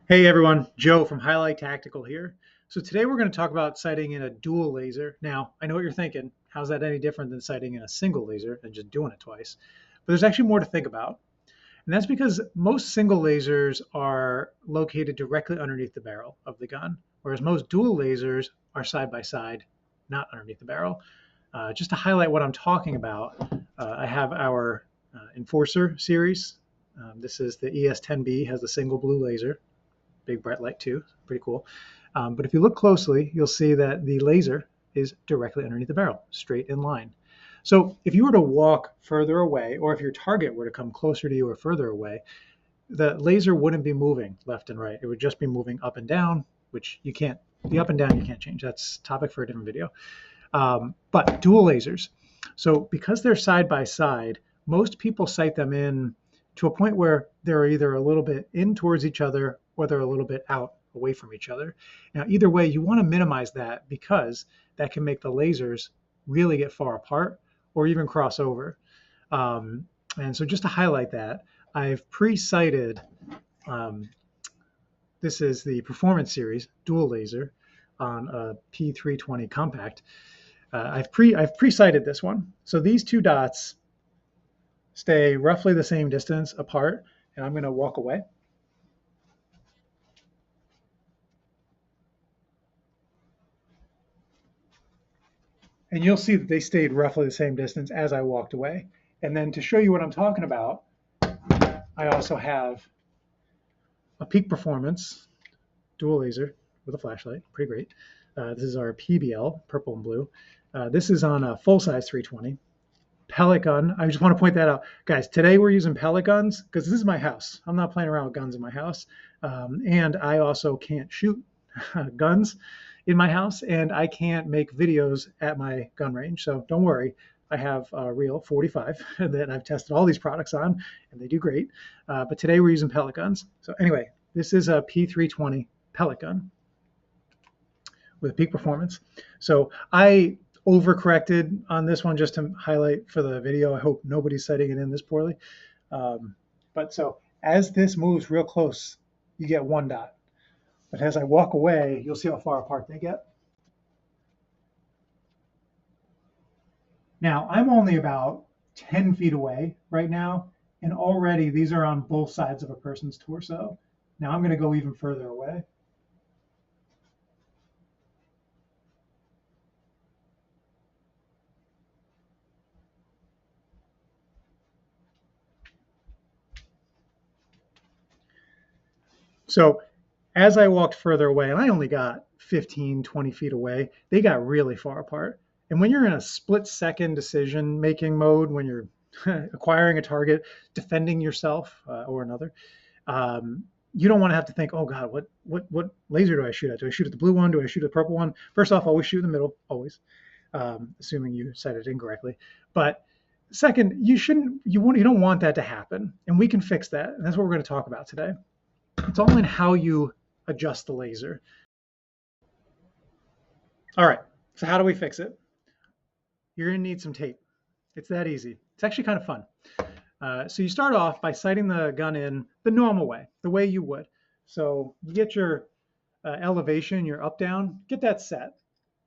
Hey everyone, Joe from Hilight Tactical here. So today we're going to talk about sighting in a dual laser. Now, I know what you're thinking. How's that any different than sighting in a single laser and just doing it twice? But there's actually more to think about. And that's because most single lasers are located directly underneath the barrel of the gun, whereas most dual lasers are side by side, not underneath the barrel. Just to highlight what I'm talking about, I have our Enforcer series. This is the ES10B, has the single blue laser. Big bright light too, pretty cool. But if you look closely, you'll see that the laser is directly underneath the barrel, straight in line. So if you were to walk further away, or if your target were to come closer to you or further away, the laser wouldn't be moving left and right. It would just be moving up and down, which you can't, the up and down you can't change. That's a topic for a different video. But dual lasers. So because they're side by side, most people sight them in to a point where they're either a little bit in towards each other or they're a little bit out away from each other. Now, either way, you want to minimize that because that can make the lasers really get far apart or even cross over. And so just to highlight that, I've pre-sighted, this is the Performance Series dual laser on a P320 compact. I've pre-sighted this one. So these two dots stay roughly the same distance apart, and I'm going to walk away. And you'll see that they stayed roughly the same distance as I walked away. And then to show you what I'm talking about, I also have a Peak Performance dual laser with a flashlight, pretty great. This is our PBL, purple and blue. This is on a full-size 320. Pellet gun, I just want to point that out. Guys, today we're using pellet guns because this is my house. I'm not playing around with guns in my house. And I also can't shoot guns in my house, and I can't make videos at my gun range. So don't worry. I have a real 45 that I've tested all these products on, and they do great. But today we're using pellet guns. So anyway, this is a P320 pellet gun with Peak Performance. So I overcorrected on this one just to highlight for the video. I hope nobody's sighting it in this poorly. But so as this moves real close, you get one dot. But as I walk away, you'll see how far apart they get. Now, I'm only about 10 feet away right now, and already these are on both sides of a person's torso. Now I'm going to go even further away. So as I walked further away, and I only got 15, 20 feet away, they got really far apart. And when you're in a split-second decision-making mode, when you're acquiring a target, defending yourself or another, you don't want to have to think, oh God, what laser do I shoot at? Do I shoot at the blue one? Do I shoot at the purple one? First off, always shoot in the middle, always, assuming you sighted incorrectly. But second, you don't want that to happen, and we can fix that. And that's what we're going to talk about today. It's all in how you adjust the laser. All right, so how do we fix it? You're gonna need some tape. It's that easy. It's actually kind of fun. So you start off by sighting the gun in the normal way, the way you would. So you get your elevation, your up down, get that set.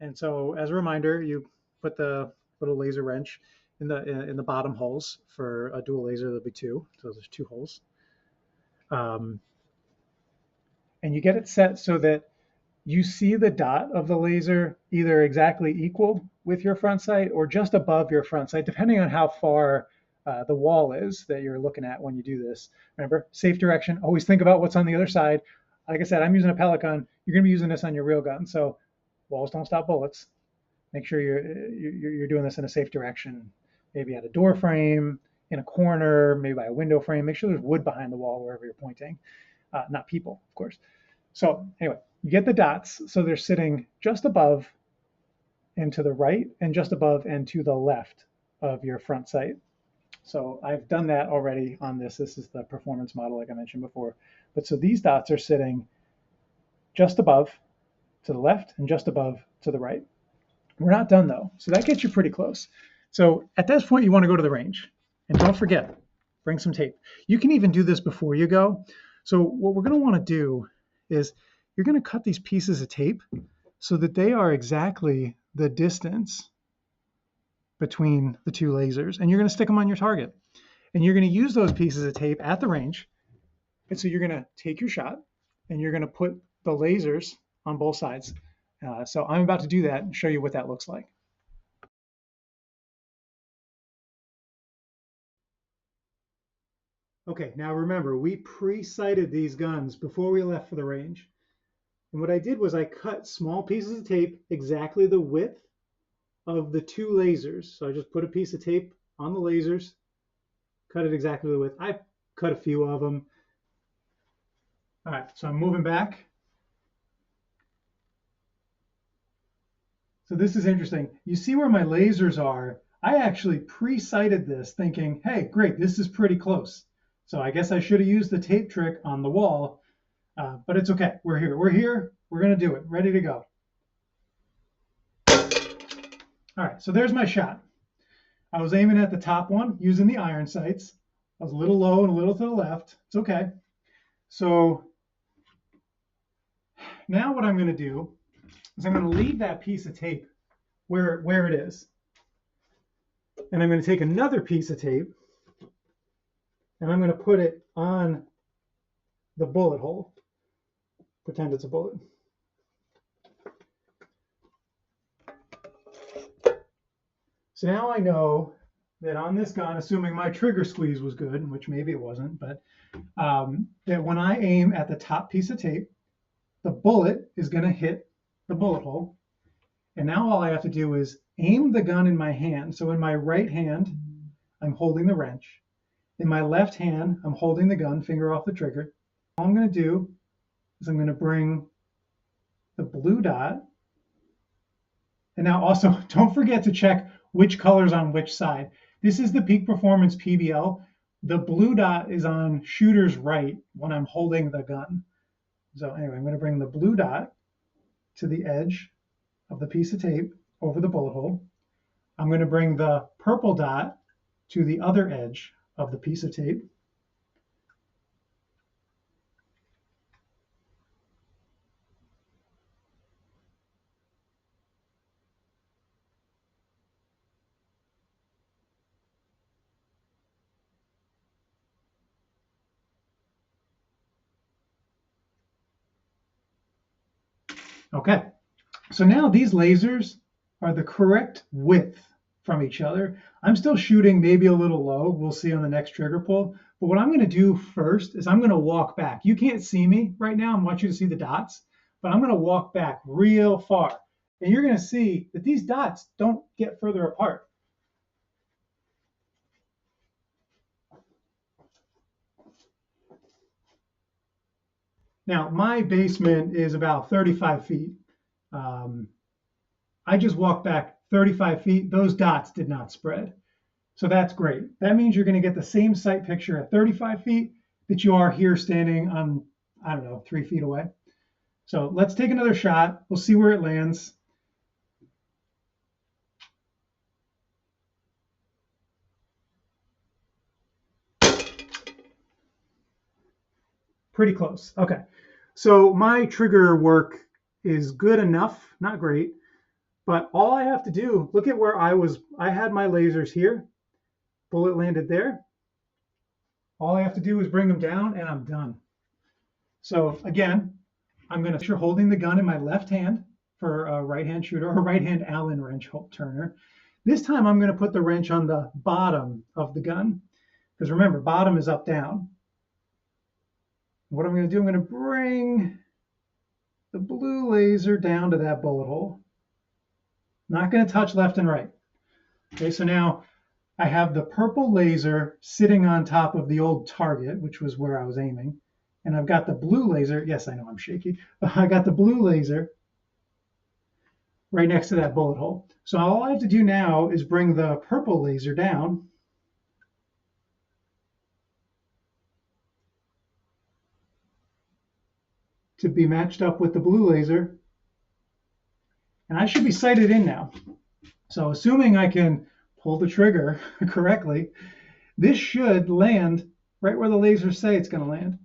And so as a reminder, you put the little laser wrench in the bottom holes. For a dual laser, there'll be two. So there's two holes. And you get it set so that you see the dot of the laser either exactly equal with your front sight or just above your front sight, depending on how far the wall is that you're looking at when you do this. Remember, safe direction, always think about what's on the other side. Like I said, I'm using a pellet gun. You're gonna be using this on your real gun, so walls don't stop bullets. Make sure you're doing this in a safe direction, maybe at a door frame, in a corner, maybe by a window frame. Make sure there's wood behind the wall wherever you're pointing. Not people, of course. So anyway, you get the dots, so they're sitting just above and to the right and just above and to the left of your front sight. So I've done that already on this. This is the performance model like I mentioned before. But so these dots are sitting just above to the left and just above to the right. We're not done though, so that gets you pretty close. So at this point, you want to go to the range. And don't forget, bring some tape. You can even do this before you go. So what we're going to want to do is you're going to cut these pieces of tape so that they are exactly the distance between the two lasers, and you're going to stick them on your target. And you're going to use those pieces of tape at the range. And so you're going to take your shot and you're going to put the lasers on both sides. So I'm about to do that and show you what that looks like. Okay, now remember, we pre-sighted these guns before we left for the range. And what I did was I cut small pieces of tape exactly the width of the two lasers. So I just put a piece of tape on the lasers, cut it exactly the width. I cut a few of them. All right, so I'm moving back. So this is interesting. You see where my lasers are? I actually pre-sighted this thinking, hey, great, this is pretty close. So I guess I should have used the tape trick on the wall, but it's okay. We're here. We're going to do it. Ready to go. All right, so there's my shot. I was aiming at the top one using the iron sights. I was a little low and a little to the left. It's okay. So now what I'm going to do is I'm going to leave that piece of tape where it is. And I'm going to take another piece of tape and I'm going to put it on the bullet hole. Pretend it's a bullet. So now I know that on this gun, assuming my trigger squeeze was good, which maybe it wasn't, but that when I aim at the top piece of tape, the bullet is going to hit the bullet hole. And now all I have to do is aim the gun in my hand. So in my right hand, I'm holding the wrench. In my left hand, I'm holding the gun, finger off the trigger. All I'm going to do is I'm going to bring the blue dot. And now also, don't forget to check which color's on which side. This is the Peak Performance PBL. The blue dot is on shooter's right when I'm holding the gun. So anyway, I'm going to bring the blue dot to the edge of the piece of tape over the bullet hole. I'm going to bring the purple dot to the other edge of the piece of tape. Okay, so now these lasers are the correct width from each other. I'm still shooting maybe a little low. We'll see on the next trigger pull. But what I'm going to do first is I'm going to walk back. You can't see me right now. I want you to see the dots, but I'm going to walk back real far. And you're going to see that these dots don't get further apart. Now, my basement is about 35 feet. I just walked back 35 feet. Those dots did not spread. So that's great. That means you're going to get the same sight picture at 35 feet that you are here standing on, I don't know, 3 feet away. So let's take another shot. We'll see where it lands. Pretty close. Okay. So my trigger work is good enough, not great, but all I have to do, look at where I had my lasers here. Bullet landed there. All I have to do is bring them down and I'm done. So again, I'm going to picture holding the gun in my left hand for a right-hand shooter or a right-hand Allen wrench turner. This time I'm going to put the wrench on the bottom of the gun because remember, bottom is up, down. What I'm going to do, I'm going to bring the blue laser down to that bullet hole. Not going to touch left and right. Okay, so now I have the purple laser sitting on top of the old target, which was where I was aiming. And I've got the blue laser. Yes, I know I'm shaky. I got the blue laser right next to that bullet hole. So all I have to do now is bring the purple laser down. To be matched up with the blue laser. And I should be sighted in now. So assuming I can pull the trigger correctly, this should land right where the lasers say it's going to land.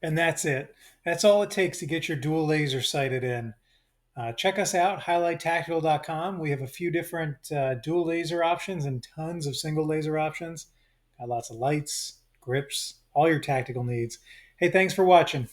And that's it. That's all it takes to get your dual laser sighted in. Check us out, highlighttactical.com. We have a few different dual laser options and tons of single laser options. Got lots of lights, grips, all your tactical needs. Hey, thanks for watching.